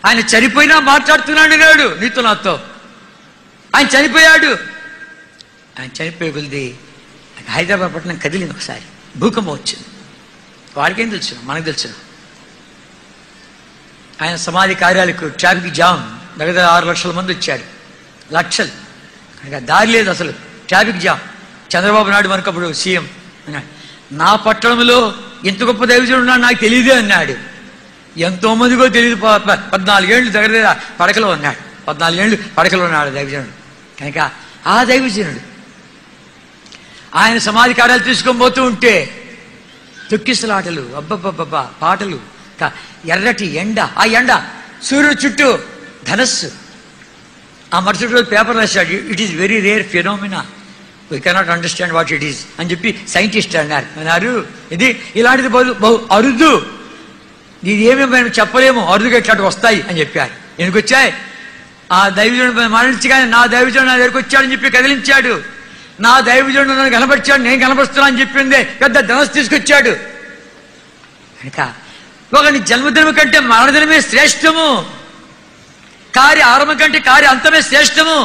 ఆయన చనిపోయినా మాట్లాడుతున్నాడు నాడు నీతో నాతో. ఆయన చనిపోయాడు. ఆయన చనిపోయే కొద్ది హైదరాబాద్ పట్టణం కదిలింది. ఒకసారి భూకంపం వచ్చింది. వాడికేం తెలుసు, మనకు తెలుసు. ఆయన సమాధి కార్యాలకు ట్రాఫిక్ జామ్, దగ్గర 6 లక్షల మంది వచ్చారు. లక్షలు, దారి లేదు అసలు, ట్రాఫిక్ జామ్. చంద్రబాబు నాయుడు మనకు అప్పుడు సీఎం అన్నాడు, నా పట్టణంలో ఎంత గొప్ప దైవజనుడు ఉన్నాడు నాకు తెలియదే అన్నాడు. ఎంతోమందికో తెలియదు. 14 ఏళ్ళు దగ్గర పడకలో ఉన్నాడు. 14 ఏళ్ళు పడకలో ఉన్నాడు దైవజనుడు. కనుక ఆ దైవజనుడు ఆయన సమాధి కార్యాలు తీసుకొని పోతూ ఉంటే తొక్కిసలాటలు, అబ్బబ్బబ్బబ్బా పాటలు, ఎర్రటి ఎండ, ఆ ఎండ సూర్యుడు చుట్టూ ధనస్సు. ఆ మరుసటి రోజు పేపర్ రాశాడు, it is very rare phenomena, we cannot understand what it is అని చెప్పి సైంటిస్ట్ అన్నారు. ఇది ఇలాంటిది బహు అరుదు, ఇది ఏమేమి మేము చెప్పలేము, అరుదుగా ఇట్లాంటివి వస్తాయి అని చెప్పారు. ఎందుకు వచ్చాయి? ఆ దైవజనుడు మరణించగానే నా దైవజనుడు నా దగ్గరికి వచ్చాడని చెప్పి కదిలించాడు. నా దైవజనుడు నన్ను కనపరిచాడు, నేను కనపరుస్తున్నా అని చెప్పిందే పెద్ద ధనస్సు తీసుకొచ్చాడు. కనుక ఒకని జన్మదినం కంటే మరణదినమే శ్రేష్టము, కార్య ఆరంభం కంటే కార్య అంతమే శ్రేష్టము.